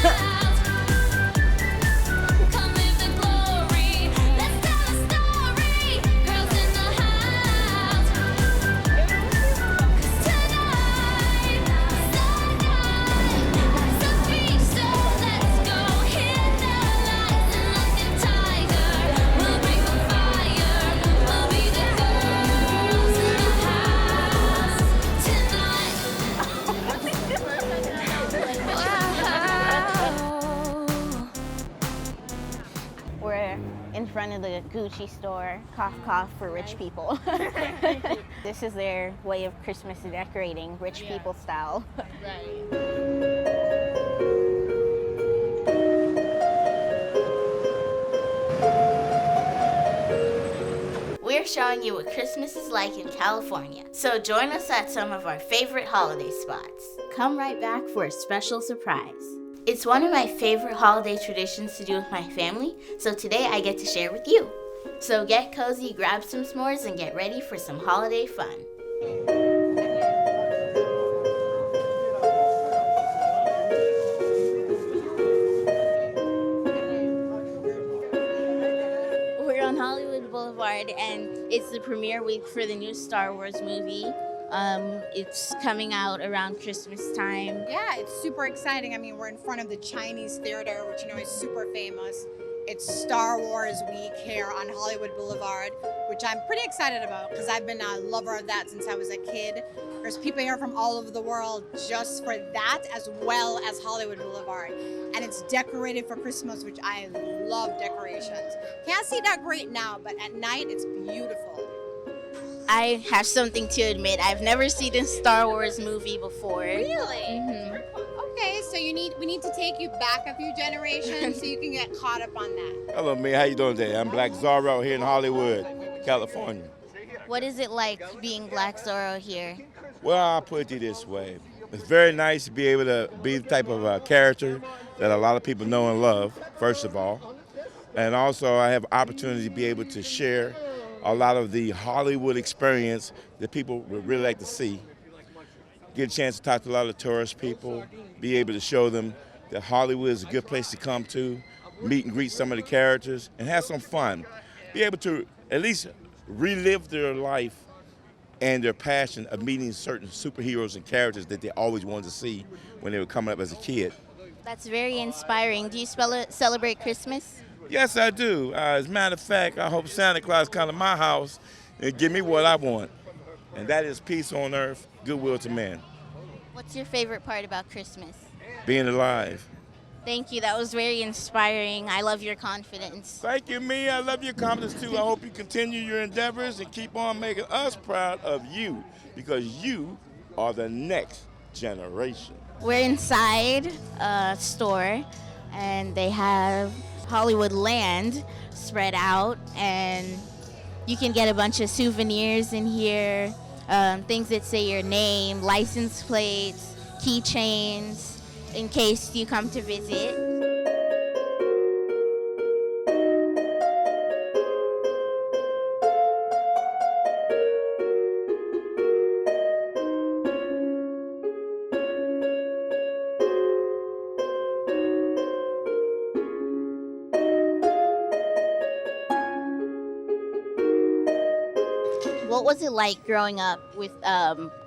We're in front of the Gucci store, cough cough for rich people. This is their way of Christmas decorating, rich people style. We're showing you what Christmas is like in California, so join us at some of our favorite holiday spots. Come right back for a special surprise. It's one of my favorite holiday traditions to do with my family, so today I get to share with you. So get cozy, grab some s'mores, and get ready for some holiday fun. We're on Hollywood Boulevard, and it's the premiere week for the new Star Wars movie. It's coming out around Christmas time. Yeah, it's super exciting. I mean, we're in front of the Chinese theater, which is super famous. It's Star Wars week here on Hollywood Boulevard, which I'm pretty excited about because I've been a lover of that since I was a kid. There's people here from all over the world just for that, as well as Hollywood Boulevard. And it's decorated for Christmas, which I love decorations. Can't see that great now, but at night it's beautiful. I have something to admit. I've never seen a Star Wars movie before. Really? Mm-hmm. Okay, so we need to take you back a few generations so you can get caught up on that. Hello, man. How you doing today? I'm Black Zorro here in Hollywood, California. What is it like being Black Zorro here? Well, I'll put it to you this way. It's very nice to be able to be the type of character that a lot of people know and love, first of all. And also I have opportunity to be able to share a lot of the Hollywood experience that people would really like to see. Get a chance to talk to a lot of tourist people, be able to show them that Hollywood is a good place to come to, meet and greet some of the characters, and have some fun. Be able to at least relive their life and their passion of meeting certain superheroes and characters that they always wanted to see when they were coming up as a kid. That's very inspiring. Do you celebrate Christmas? Yes, I do. As a matter of fact, I hope Santa Claus come to my house and give me what I want. And that is peace on earth, goodwill to men. What's your favorite part about Christmas? Being alive. Thank you. That was very inspiring. I love your confidence. Thank you, me. I love your confidence, too. I hope you continue your endeavors and keep on making us proud of you, because you are the next generation. We're inside a store, and they have Hollywood Land spread out, and you can get a bunch of souvenirs in here, things that say your name, license plates, keychains, in case you come to visit. What was it like growing up with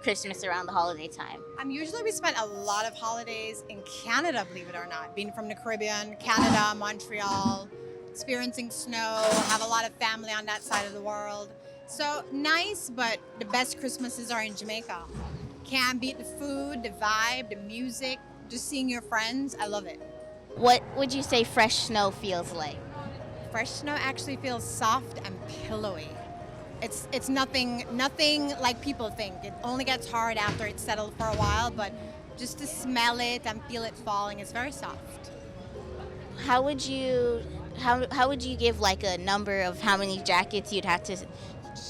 Christmas around the holiday time? Usually we spent a lot of holidays in Canada, believe it or not. Being from the Caribbean, Canada, Montreal, experiencing snow, have a lot of family on that side of the world. So nice, but the best Christmases are in Jamaica. Can't beat the food, the vibe, the music, just seeing your friends. I love it. What would you say fresh snow feels like? Fresh snow actually feels soft and pillowy. It's nothing like people think. It only gets hard after it's settled for a while, but just to smell it and feel it falling is very soft. How would you give like a number of how many jackets you'd have to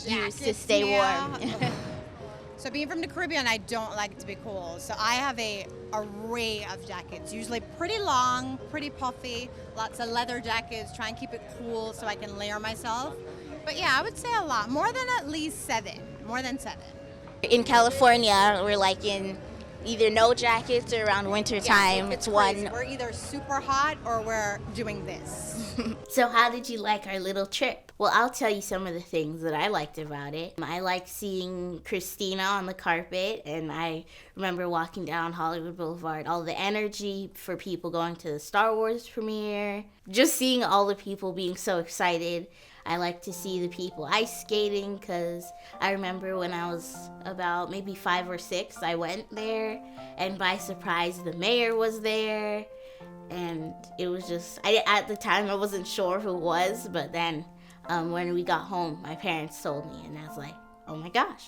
use to stay warm? So being from the Caribbean, I don't like it to be cold. So I have a array of jackets, usually pretty long, pretty puffy, lots of leather jackets, try and keep it cool so I can layer myself. But yeah, I would say a lot, more than at least 7, more than 7. In California, we're like in either no jackets or around winter time. It's one. crazy. We're either super hot or we're doing this. So how did you like our little trip? Well, I'll tell you some of the things that I liked about it. I liked seeing Christina on the carpet, and I remember walking down Hollywood Boulevard, all the energy for people going to the Star Wars premiere, just seeing all the people being so excited. I like to see the people ice skating, because I remember when I was about maybe 5 or 6, I went there, and by surprise the mayor was there. And it was just, at the time I wasn't sure who it was, but then when we got home, my parents told me, and I was like, oh my gosh.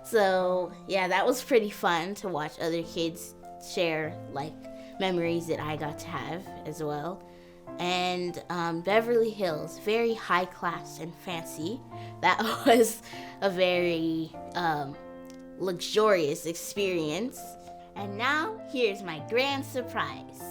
So yeah, that was pretty fun to watch other kids share like memories that I got to have as well. And Beverly Hills, very high class and fancy. That was a very luxurious experience. And now here's my grand surprise.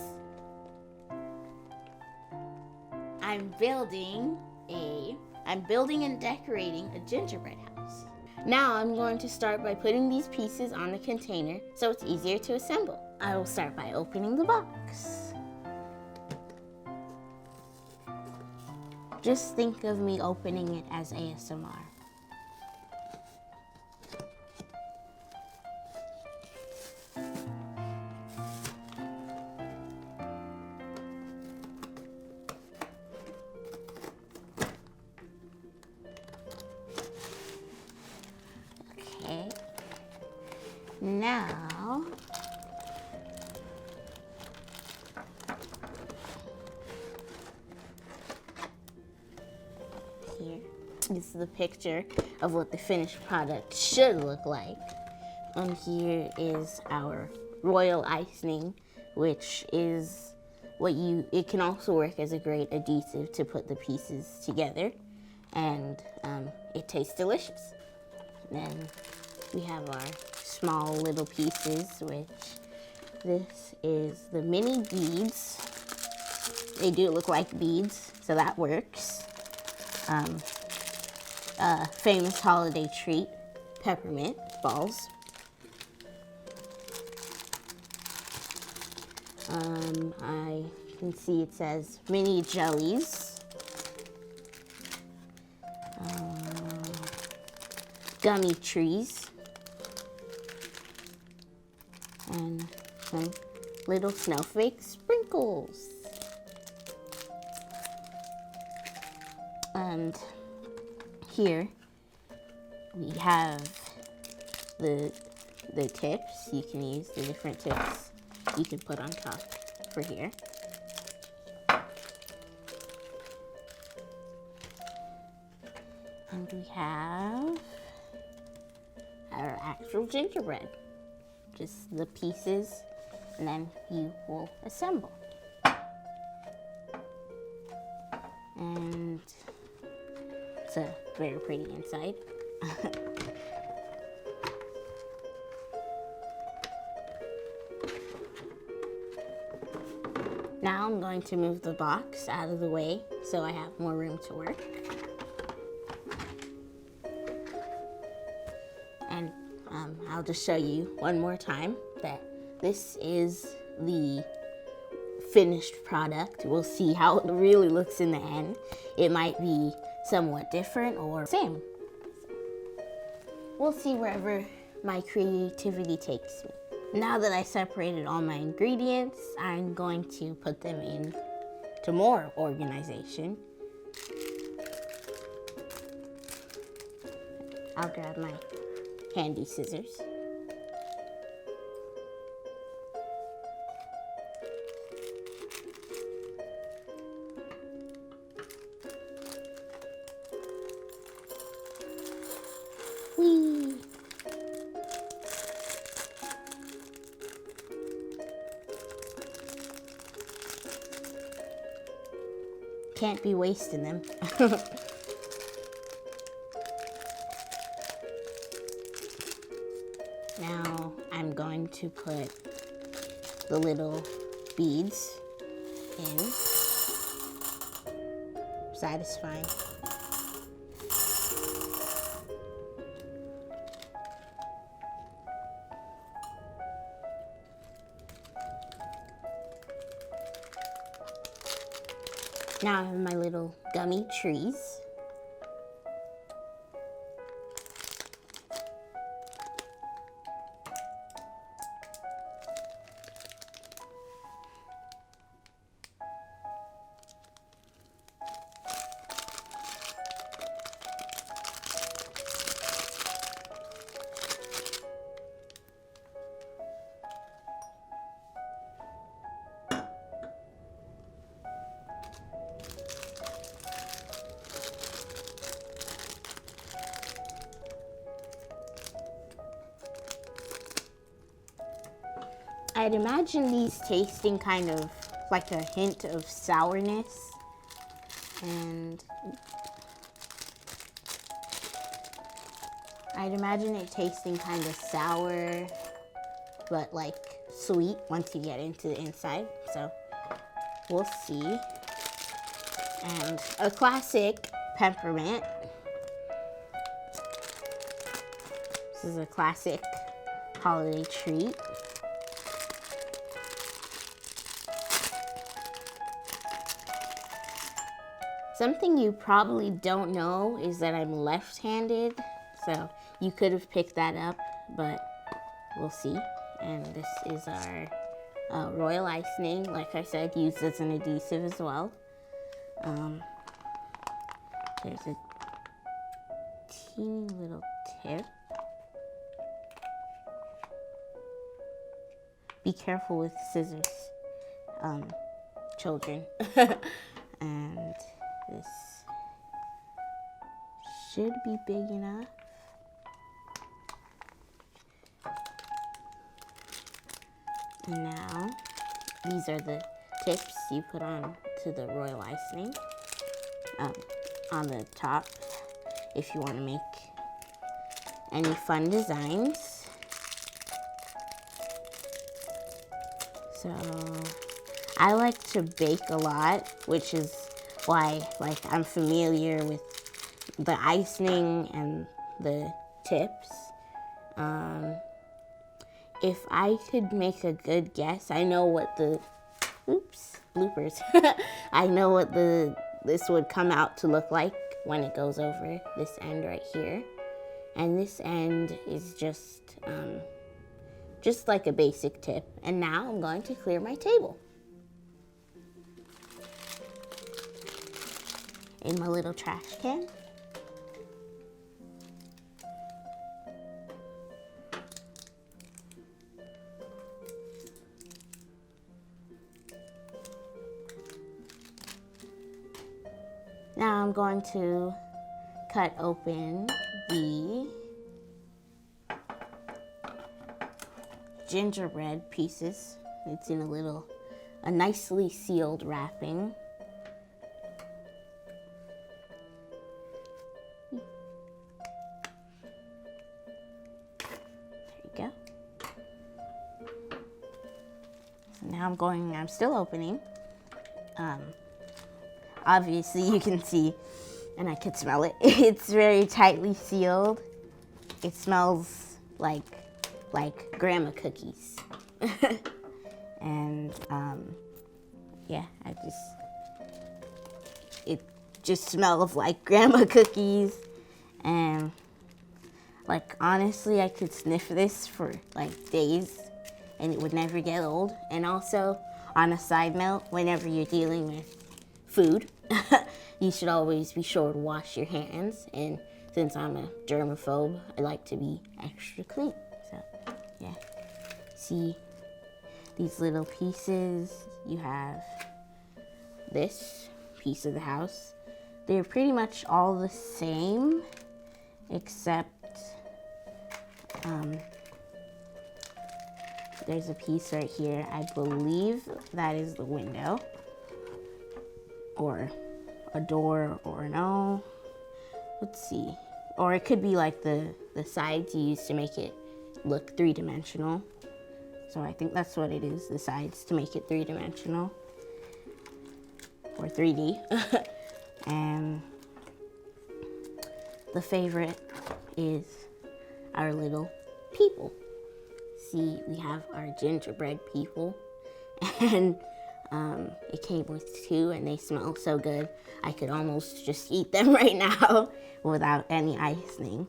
I'm building and decorating a gingerbread house. Now I'm going to start by putting these pieces on the container so it's easier to assemble. I will start by opening the box. Just think of me opening it as ASMR. Okay. Now, here is the picture of what the finished product should look like. And here is our royal icing, which is it can also work as a great adhesive to put the pieces together, and it tastes delicious. Then we have our small little pieces, which this is the mini beads. They do look like beads, so that works. Famous holiday treat, peppermint balls. I can see it says mini jellies. Gummy trees. And some little snowflake sprinkles. And here we have the tips. You can use the different tips you can put on top for here. And we have our actual gingerbread. Just the pieces, and then you will assemble. And it's very pretty inside. Now I'm going to move the box out of the way so I have more room to work. And I'll just show you one more time that this is the finished product. We'll see how it really looks in the end. It might be somewhat different or same. We'll see wherever my creativity takes me. Now that I separated all my ingredients, I'm going to put them into more organization. I'll grab my handy scissors. Whee! Can't be wasting them. Now I'm going to put the little beads in. Satisfying. Now I have my little gummy trees. I'd imagine these tasting kind of like a hint of sourness, and I'd imagine it tasting kind of sour, but like sweet once you get into the inside, so we'll see. And a classic peppermint. This is a classic holiday treat. Something you probably don't know is that I'm left-handed, so you could have picked that up, but we'll see. And this is our royal icing, like I said, used as an adhesive as well. There's a teeny little tip. Be careful with scissors, children. And this should be big enough. And now, these are the tips you put on to the royal icing on the top if you want to make any fun designs. So I like to bake a lot, which is why I'm familiar with the icing and the tips. If I could make a good guess, I know what the, oops, bloopers. I know what this would come out to look like when it goes over this end right here. And this end is just like a basic tip. And now I'm going to clear my table. In my little trash can. Now I'm going to cut open the gingerbread pieces. It's in a nicely sealed wrapping. I'm still opening. Obviously you can see, and I could smell it. It's very tightly sealed. It smells like grandma cookies. And yeah, it just smells like grandma cookies. And like honestly, I could sniff this for like days and it would never get old. And also, on a side note, whenever you're dealing with food, you should always be sure to wash your hands. And since I'm a germaphobe, I like to be extra clean. So, yeah. See these little pieces? You have this piece of the house. They're pretty much all the same, except there's a piece right here. I believe that is the window, or a door, or no. Let's see. Or it could be like the sides you use to make it look three-dimensional. So I think that's what it is, the sides, to make it three-dimensional. Or 3D. And the favorite is our little people. See, we have our gingerbread people, and It came with 2 and they smell so good. I could almost just eat them right now without any icing.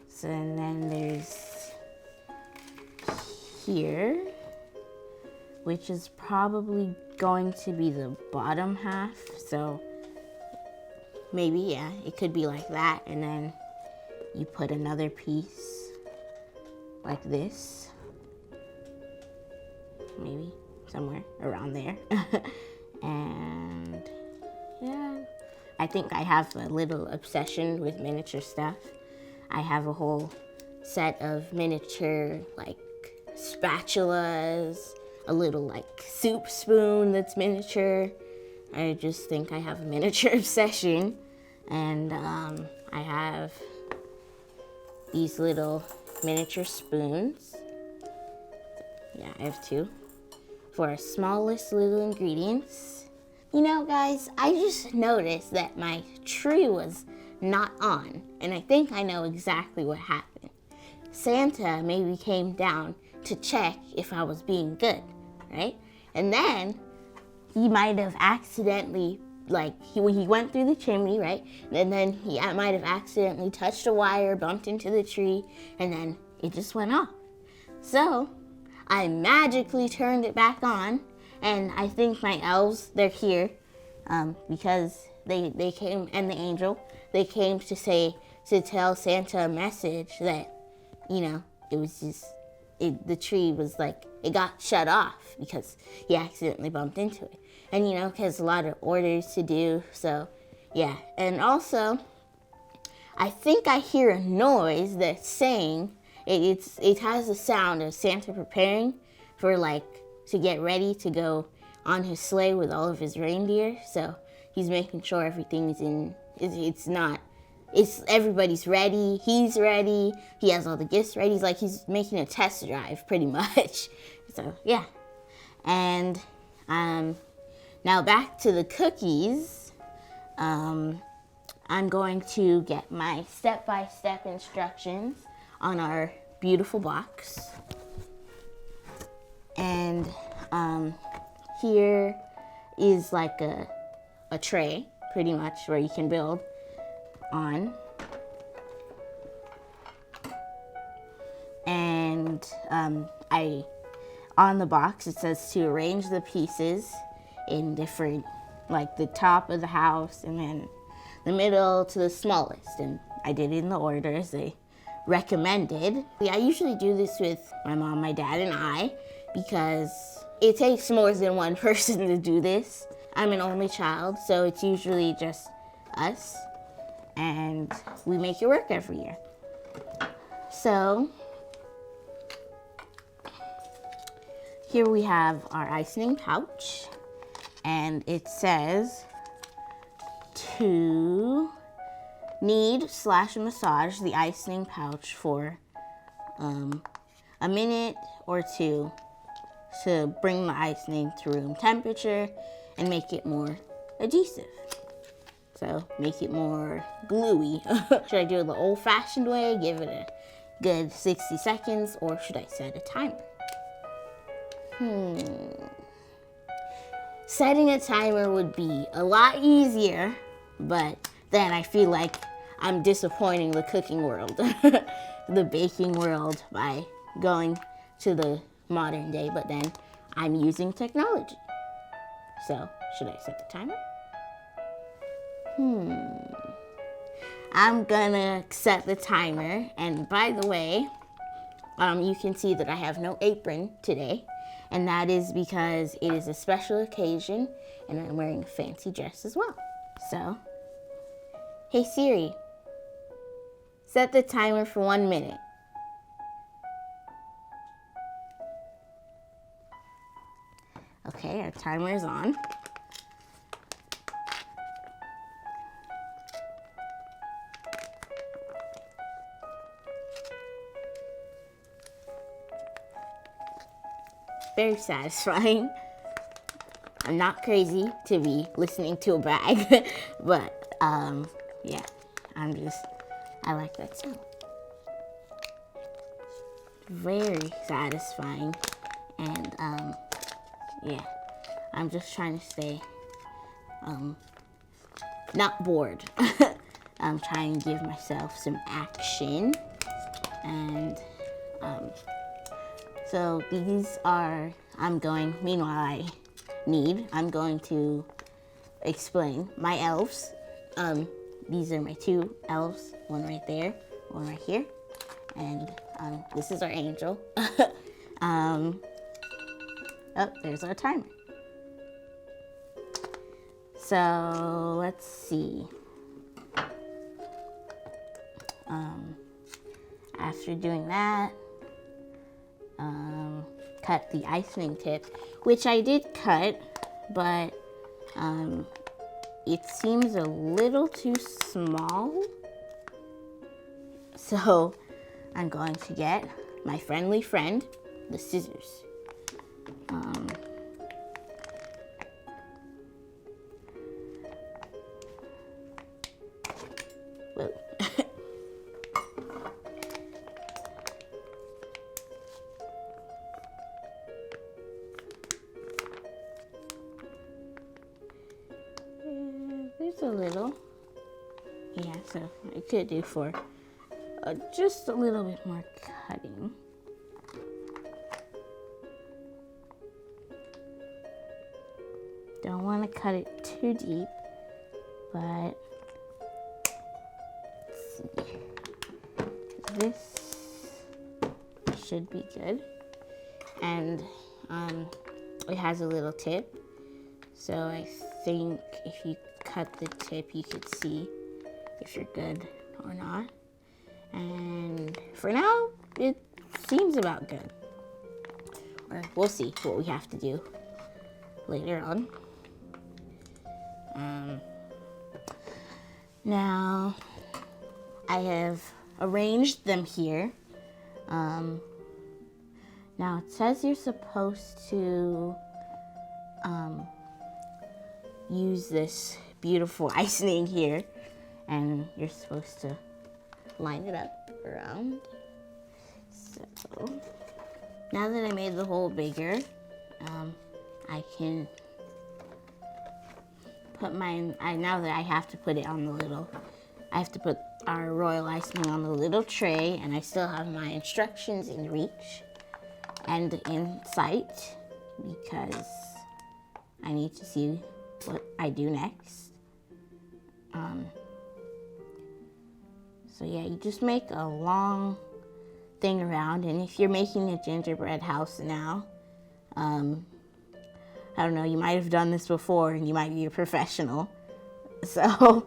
So and then there's here, which is probably going to be the bottom half. So maybe, yeah, it could be like that. And then you put another piece like this, maybe somewhere around there. And yeah, I think I have a little obsession with miniature stuff. I have a whole set of miniature like spatulas, a little like soup spoon that's miniature. I just think I have a miniature obsession. And I have these little miniature spoons. Yeah, I have 2 for our smallest little ingredients. You know, guys, I just noticed that my tree was not on, and I think I know exactly what happened. Santa maybe came down to check if I was being good, right? And then he might have accidentally, like, he went through the chimney, right? And then he might have accidentally touched a wire, bumped into the tree, and then it just went off. So I magically turned it back on, and I think my elves, they're here because they came, and the angel, they came to tell Santa a message that, you know, it was just, the tree was like, it got shut off because he accidentally bumped into it. And, you know, because a lot of orders to do, so yeah. And also, I think I hear a noise that's saying, it has the sound of Santa preparing for, like, to get ready to go on his sleigh with all of his reindeer. So he's making sure everything's everybody's ready, he's ready, he has all the gifts ready. He's making a test drive pretty much. So yeah. And now back to the cookies. I'm going to get my step-by-step instructions on our beautiful box. And here is like a tray, pretty much, where you can build on. And on the box it says to arrange the pieces in different, like the top of the house and then the middle to the smallest, and I did it in the order as they recommended. I usually do this with my mom, my dad, and I because it takes more than one person to do this. I'm an only child, so it's usually just us, and we make it work every year. So here we have our icing pouch, and it says to knead/massage the icing pouch for a minute or 2 to bring the icing to room temperature and make it more adhesive. So make it more gluey. Should I do it the old-fashioned way, give it a good 60 seconds, or should I set a timer? Setting a timer would be a lot easier, but then I feel like I'm disappointing the cooking world, the baking world, by going to the modern day, but then I'm using technology. So, should I set the timer? I'm gonna set the timer, and by the way, you can see that I have no apron today, and that is because it is a special occasion, and I'm wearing a fancy dress as well. So, hey Siri, set the timer for 1 minute. Okay, our timer is on. Very satisfying. I'm not crazy to be listening to a bag, but yeah, I like that sound. Very satisfying, and yeah, I'm just trying to stay not bored. I'm trying to give myself some action. And so these are, I'm going to explain my elves. These are my two elves, one right there, one right here. And this is our angel. Oh, there's our timer. So let's see. After doing that, cut the icing tip, which I did cut, but it seems a little too small. So I'm going to get my friendly friend, the scissors. Whoa. There's a little. Yeah, so I could do for just a little bit more cutting. Don't want to cut it too deep, but let's see. This should be good. And it has a little tip, so I think if you cut the tip, you could see if you're good or not. And for now, it seems about good. Or we'll see what we have to do later on. Now, I have arranged them here. Now it says you're supposed to use this beautiful icing here, and you're supposed to line it up around. So now that I made the hole bigger, I can put mine. Now that I have to put it on the little, I have to put our royal icing on the little tray, and I still have my instructions in reach and in sight because I need to see what I do next. So yeah, you just make a long thing around, and if you're making a gingerbread house now, I don't know, you might have done this before and you might be a professional. So,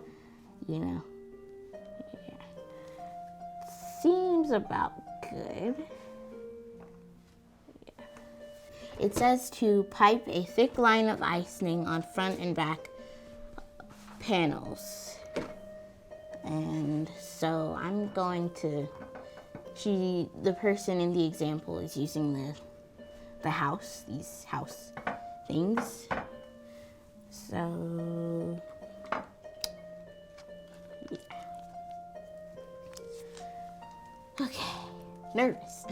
you know, yeah. Seems about good. Yeah. It says to pipe a thick line of icing on front and back panels. And so I'm going to, the person in the example is using the house, these house things. So, yeah. Okay, nervous.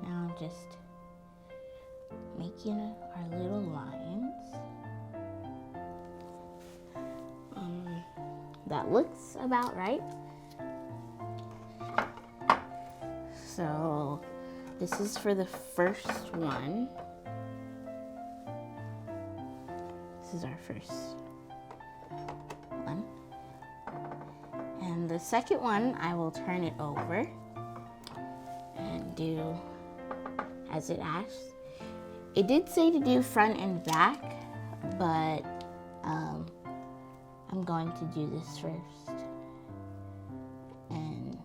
Now I'm just making our little lines. That looks about right. So this is for the first one. This is our first one. And the second one, I will turn it over and do as it asks. It did say to do front and back, but I'm going to do this first. And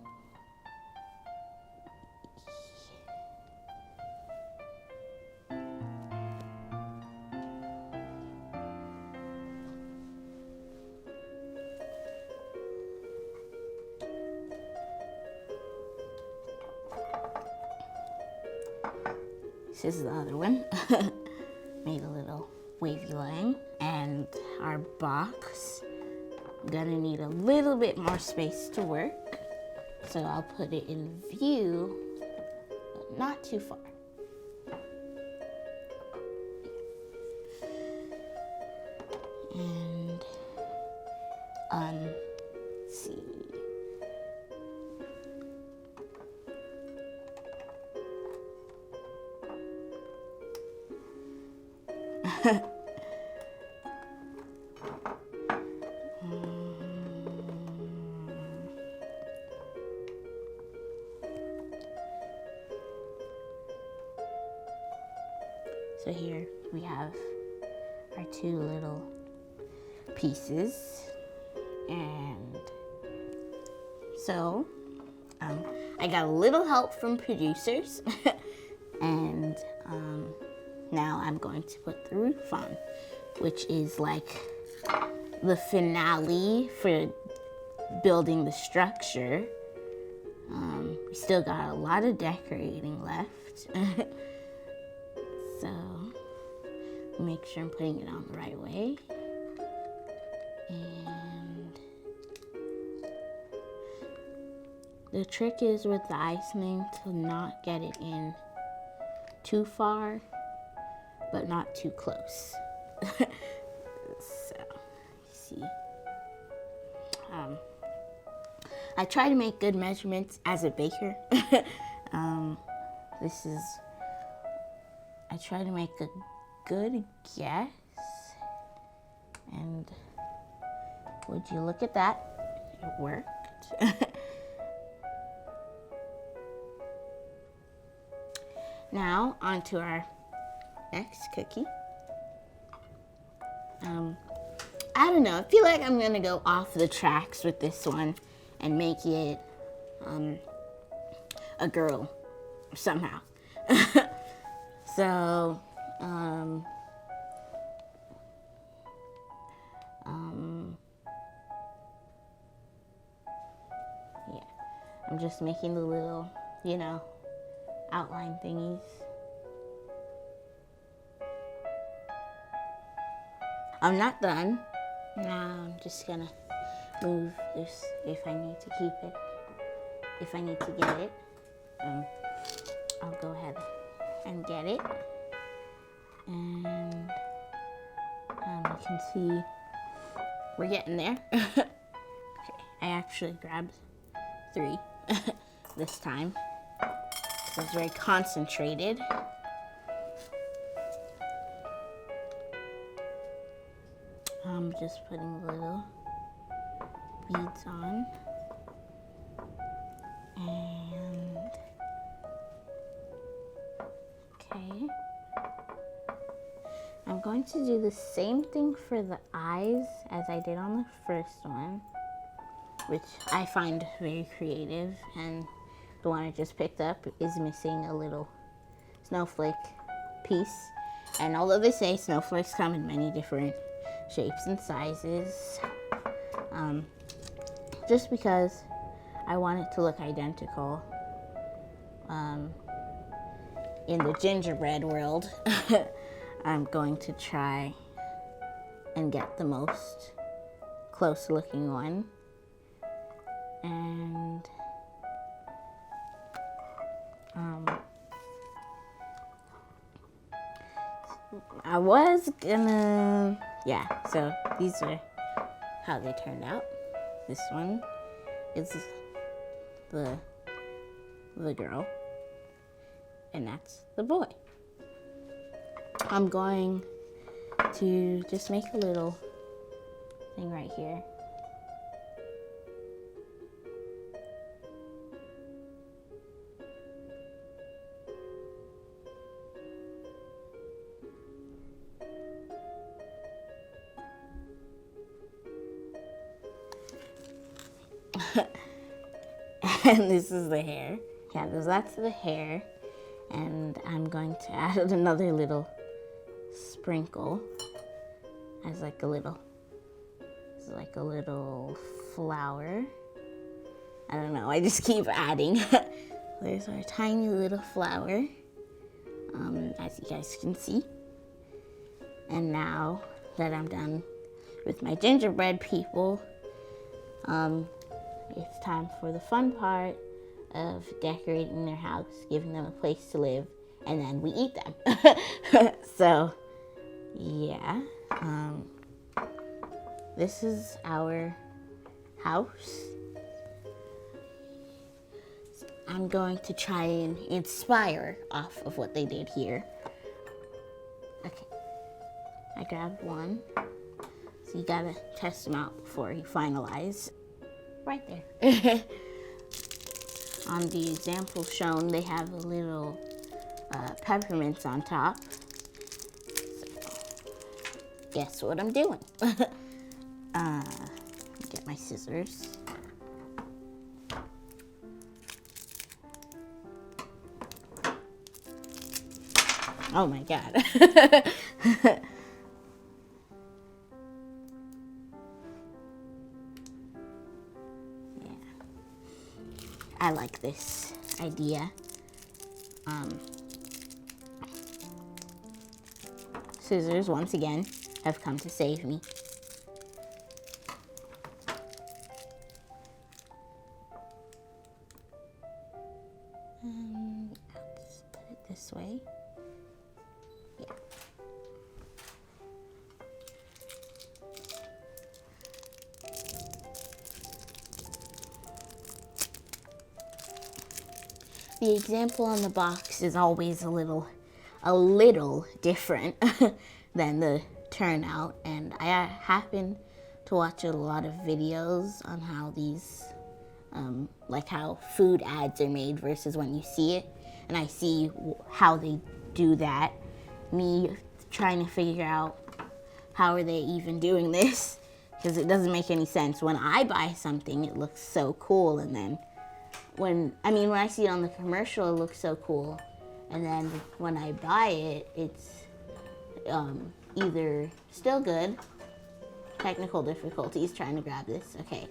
This is the other one. Made a little wavy line. And our box, I'm gonna need a little bit more space to work. So I'll put it in view, but not too far. And let's see. So here we have our two little pieces, and so I got a little help from producers and now I'm going to put the roof on, which is like the finale for building the structure. We still got a lot of decorating left. So make sure I'm putting it on the right way. And the trick is with the icing to not get it in too far, but not too close. So, see. I try to make good measurements as a baker. I try to make a good guess. And would you look at that? It worked. Now, on to our next cookie. I don't know, I feel like I'm gonna go off the tracks with this one and make it a girl somehow. So, yeah, I'm just making the little, outline thingies. I'm not done. Now I'm just gonna move this if I need to keep it. If I need to get it, I'll go ahead and get it. And you can see we're getting there. Okay, I actually grabbed 3 this time. So it's very concentrated. I'm just putting little beads on. And okay. I'm going to do the same thing for the eyes as I did on the first one, which I find very creative, and the one I just picked up is missing a little snowflake piece. And although they say snowflakes come in many different shapes and sizes, just because I want it to look identical in the gingerbread world, I'm going to try and get the most close looking one. And I was gonna, so these are how they turned out. This one is the girl, and that's the boy. I'm going to just make a little thing right here. And this is the hair. Yeah, that's the hair. And I'm going to add another little sprinkle as like a little flower. I don't know, I just keep adding. There's our tiny little flower. And as you guys can see. And now that I'm done with my gingerbread people, it's time for the fun part of decorating their house, giving them a place to live, and then we eat them. So, yeah. This is our house. I'm going to try and inspire off of what they did here. Okay, I grabbed one. So you gotta test them out before you finalize. Right there. On the example shown, they have a little peppermints on top. So, guess what I'm doing? Get my scissors. Oh my God. Yeah. I like this idea. Scissors, once again, have come to save me. I'll just put it this way. Yeah. The example on the box is always a little different than the turnout, and I happen to watch a lot of videos on how these like how food ads are made versus when you see it, and I see how they do that. Me trying to figure out how are they even doing this, because it doesn't make any sense. When I buy something, it looks so cool, and then when I see it on the commercial, it looks so cool, and then when I buy it, it's either still good, technical difficulties trying to grab this, okay,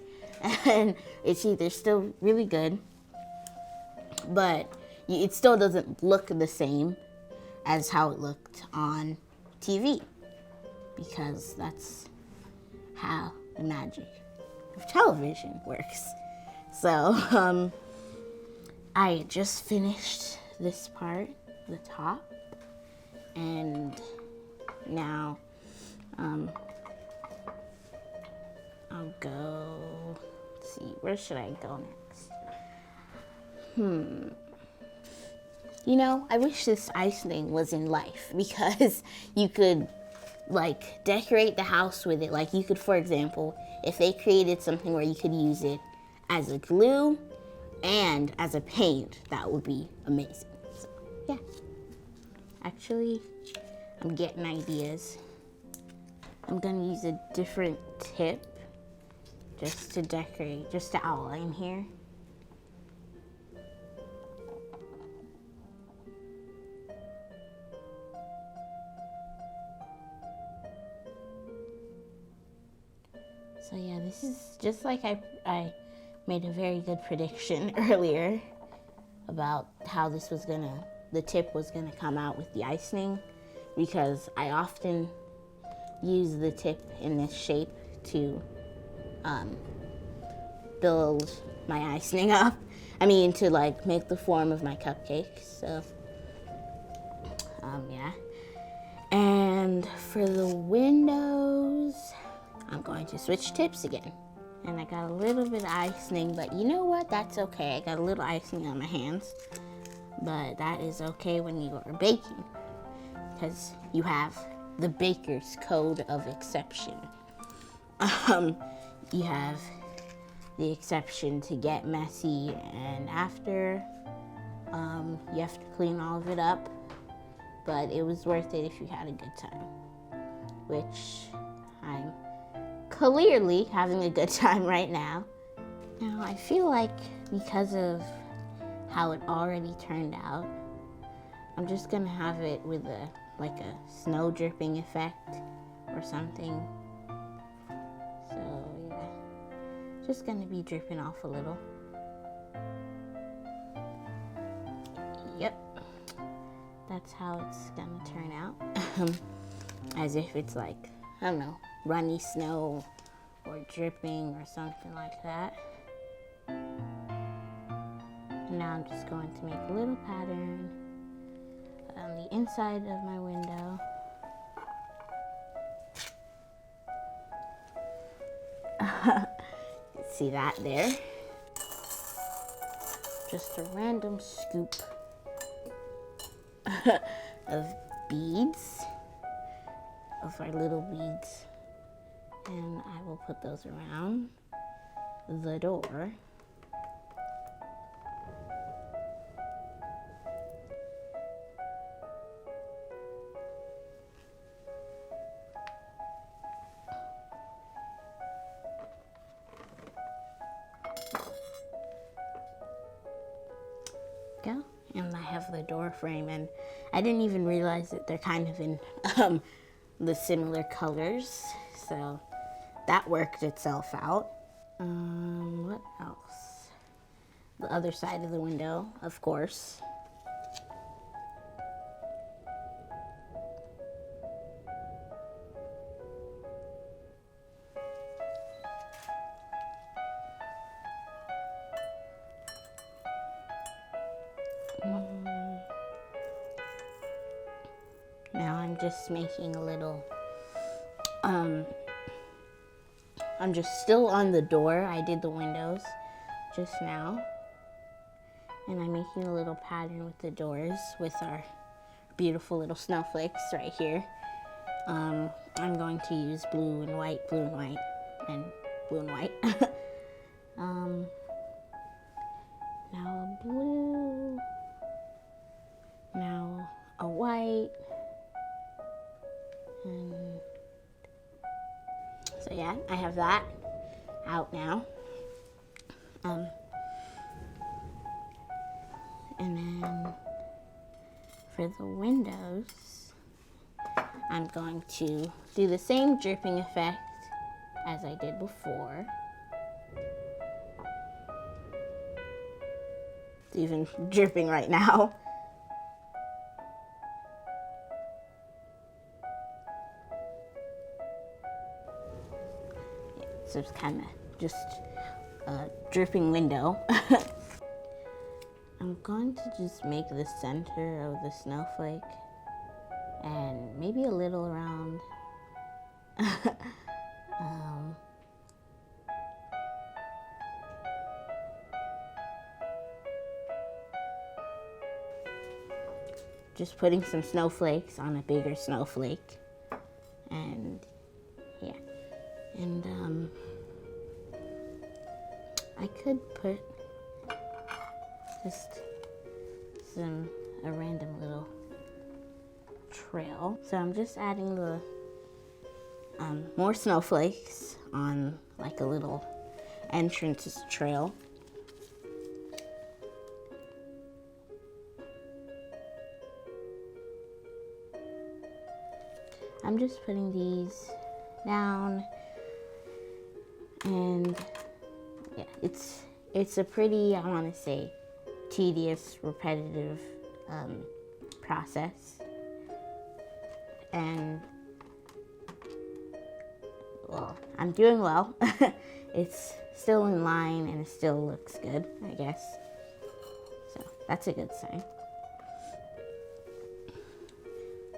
and it's either still really good, but it still doesn't look the same as how it looked on TV, because that's how the magic of television works. So, I just finished this part, the top, and now I'll go, let's see, where should I go next? You know, I wish this icing was in life, because you could like decorate the house with it. Like you could, for example, if they created something where you could use it as a glue and as a paint, that would be amazing. So, yeah. Actually, I'm getting ideas. I'm gonna use a different tip just to decorate, just to outline here. So yeah, this is just like I made a very good prediction earlier about how this was the tip was gonna come out with the icing, because I often use the tip in this shape to build my icing up. To like make the form of my cupcakes. So yeah. And for the windows, I'm going to switch tips again. And I got a little bit of icing, but you know what? That's okay. I got a little icing on my hands, but that is okay when you are baking, because you have the baker's code of exception. You have the exception to get messy, and after, you have to clean all of it up, but it was worth it if you had a good time, which I'm clearly having a good time right now. Now, I feel like because of how it already turned out, I'm just gonna have it with a snow dripping effect or something. So yeah, just gonna be dripping off a little. Yep. that's how it's gonna turn out. As if it's like, I don't know, runny snow or dripping or something like that. And now I'm just going to make a little pattern on the inside of my window. See that there? Just a random scoop of beads, of our little beads. And I will put those around the door. Go. And I have the door frame, and I didn't even realize that they're kind of in the similar colors, so that worked itself out. What else? The other side of the window, of course. Now I'm just making a little, I'm just still on the door. I did the windows just now. And I'm making a little pattern with the doors with our beautiful little snowflakes right here. I'm going to use blue and white, and blue and white. Now a blue, now a white, and so yeah, I have that out now. And then for the windows, I'm going to do the same dripping effect as I did before. It's even dripping right now. So it's kind of just a dripping window. I'm going to just make the center of the snowflake and maybe a little around. Just putting some snowflakes on a bigger snowflake. And yeah. And I could put just a random little trail. So I'm just adding the more snowflakes on like a little entrance trail. I'm just putting these down, and yeah, it's a pretty, I want to say, tedious, repetitive process, and well, I'm doing well. It's still in line and it still looks good, I guess, so that's a good sign.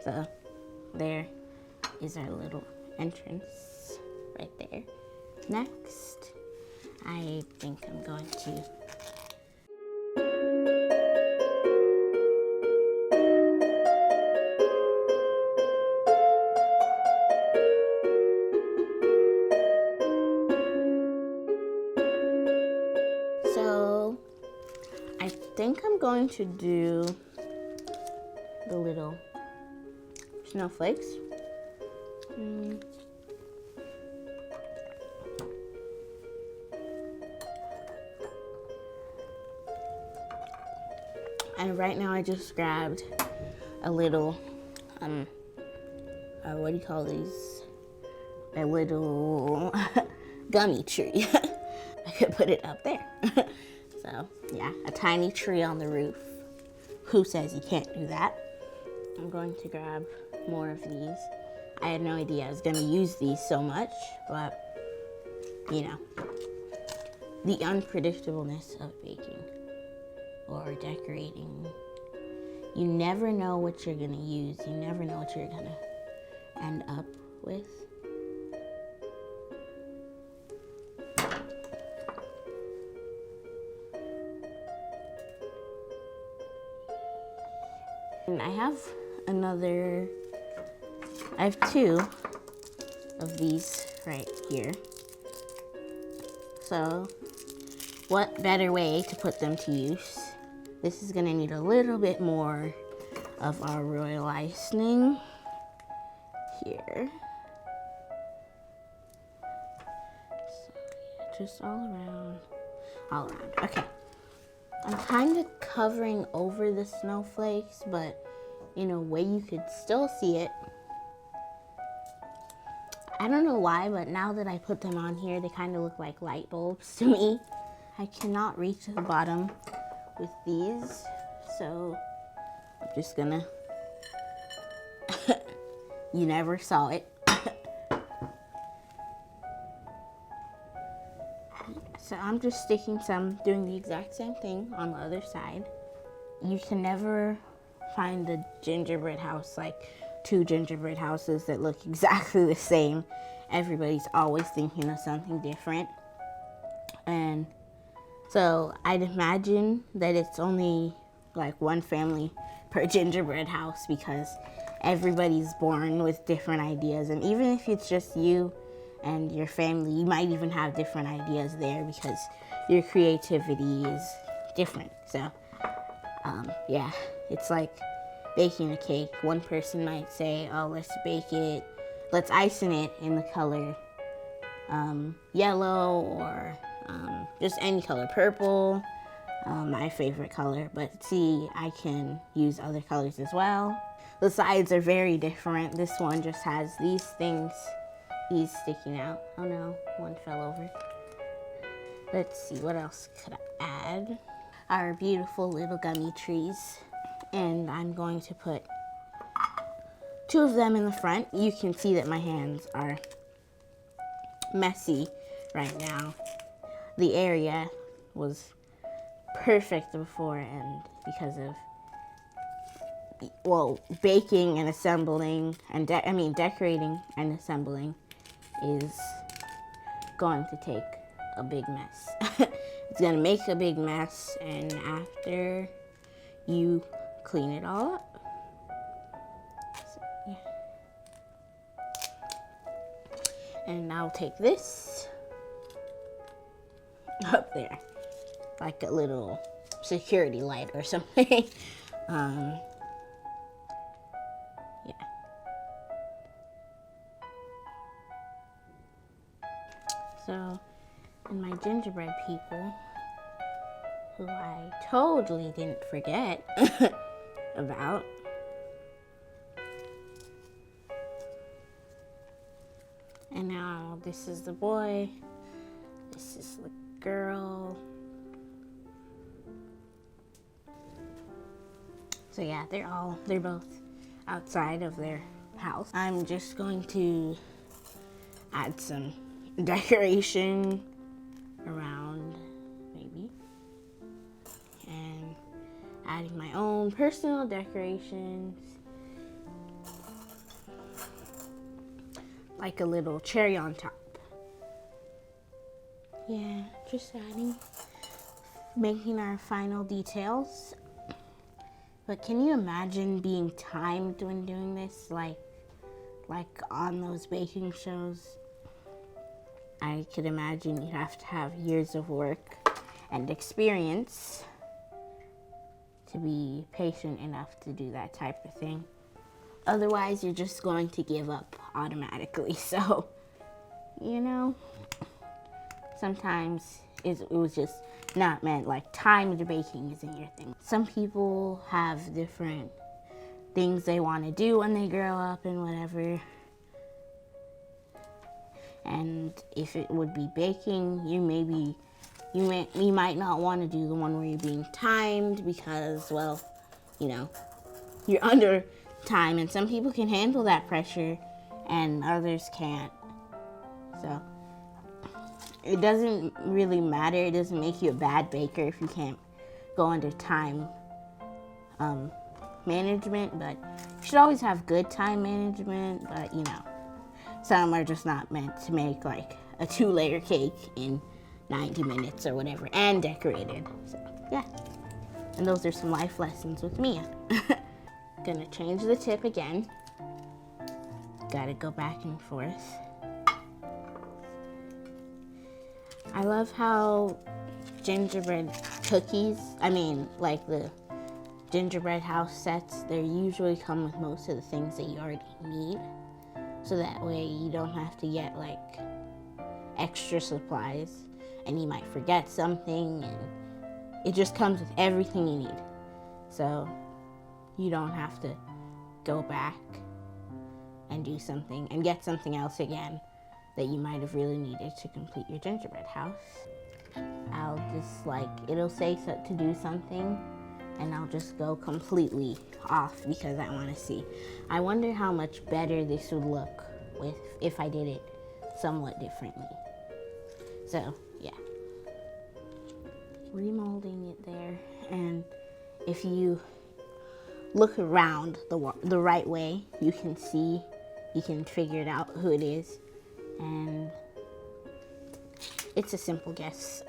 So there is our little entrance right there. Next, I think I'm going to do the little snowflakes. And right now I just grabbed a little, what do you call these? A little gummy tree. I could put it up there. So yeah, a tiny tree on the roof. Who says you can't do that? I'm going to grab more of these. I had no idea I was gonna use these so much, but you know, the unpredictableness of baking or decorating. You never know what you're gonna use. You never know what you're gonna end up with. And I have two of these right here. So what better way to put them to use? This is gonna need a little bit more of our royal icing here. So yeah, just all around, okay. I'm kind of covering over the snowflakes, but in a way you could still see it. I don't know why, but now that I put them on here, they kind of look like light bulbs to me. I cannot reach the bottom with these, so I'm just gonna, you never saw it. So I'm just sticking some, doing the exact same thing on the other side. You can never find the gingerbread house, like 2 gingerbread houses that look exactly the same. Everybody's always thinking of something different. And so I'd imagine that it's only like 1 family per gingerbread house because everybody's born with different ideas. And even if it's just you and your family, you might even have different ideas there because your creativity is different. So yeah, it's like baking a cake. One person might say, oh, let's icing it in the color yellow or just any color, purple, my favorite color. But see, I can use other colors as well. The sides are very different. This one just has these things, these sticking out. Oh no, one fell over. Let's see, what else could I add? Our beautiful little gummy trees. And I'm going to put 2 of them in the front. You can see that my hands are messy right now. The area was perfect before, and because of, well, baking and assembling, and decorating and assembling is going to take a big mess. It's gonna make a big mess, and after you clean it all up. So, yeah. And I'll take this up there, like a little security light or something. Yeah. So, and my gingerbread people, who I totally didn't forget about. And now this is the boy, this is the girl. So yeah, they're both outside of their house. I'm just going to add some decoration around, maybe, and adding my own personal decorations, like a little cherry on top. Yeah, just making our final details. But can you imagine being timed when doing this, like on those baking shows? I could imagine you have to have years of work and experience to be patient enough to do that type of thing. Otherwise, you're just going to give up automatically. So, you know, sometimes it was just not meant, like timed baking isn't your thing. Some people have different things they want to do when they grow up and whatever. And if it would be baking, you might not want to do the one where you're being timed because, well, you know, you're under time, and some people can handle that pressure and others can't. So it doesn't really matter. It doesn't make you a bad baker if you can't go under time management, but you should always have good time management. But you know, some are just not meant to make like a 2-layer cake in 90 minutes or whatever and decorated. So yeah, and those are some life lessons with Mia. Gonna change the tip again. Gotta go back and forth. I love how gingerbread cookies, like the gingerbread house sets, they usually come with most of the things that you already need. So that way you don't have to get like extra supplies and you might forget something, and it just comes with everything you need. So you don't have to go back and do something and get something else again that you might have really needed to complete your gingerbread house. I'll just it'll say to do something and I'll just go completely off because I want to see. I wonder how much better this would look if I did it somewhat differently. So yeah, remolding it there, and if you look around the right way, you can figure it out who it is, and it's a simple guess.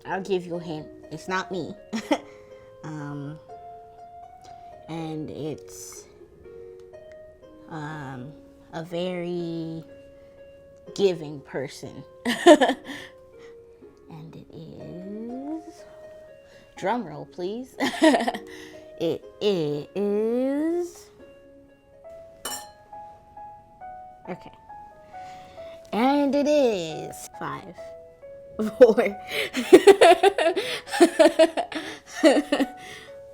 I'll give you a hint. It's not me. And it's a very giving person. And it is, drum roll please. It is, okay. And it is 5, 4,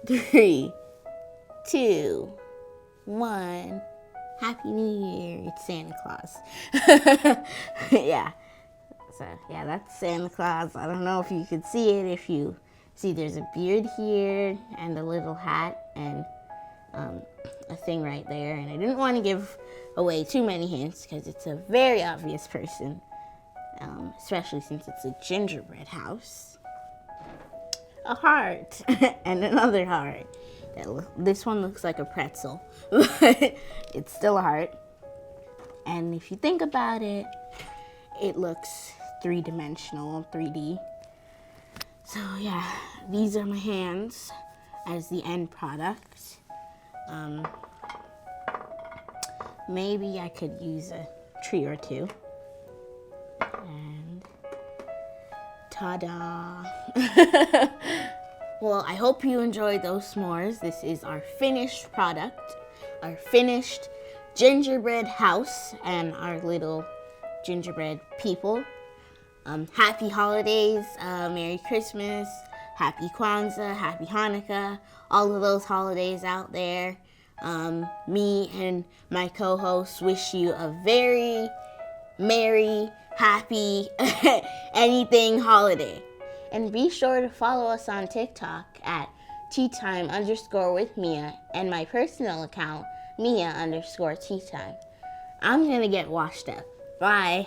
3, 2, 1. Happy New Year. It's Santa Claus. Yeah. So, yeah, that's Santa Claus. I don't know if you could see it. If you see, there's a beard here and a little hat and a thing right there. And I didn't want to give away too many hints because it's a very obvious person, especially since it's a gingerbread house. A heart and another heart. This one looks like a pretzel, but it's still a heart. And if you think about it, it looks three-dimensional, 3D. So yeah, these are my hands as the end product. Maybe I could use a tree or two. And ta-da! Well, I hope you enjoyed those s'mores. This is our finished product, our finished gingerbread house and our little gingerbread people. Happy holidays, Merry Christmas, Happy Kwanzaa, Happy Hanukkah, all of those holidays out there. Me and my co-hosts wish you a very merry, happy, anything holiday. And be sure to follow us on TikTok at teatime_with_Mia and my personal account, Mia_teatime. I'm gonna get washed up. Bye.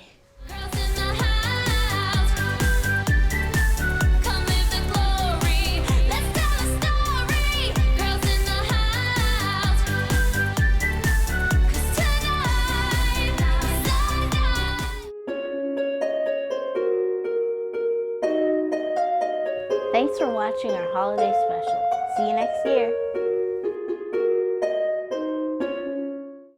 Thanks for watching our holiday special. See you next year.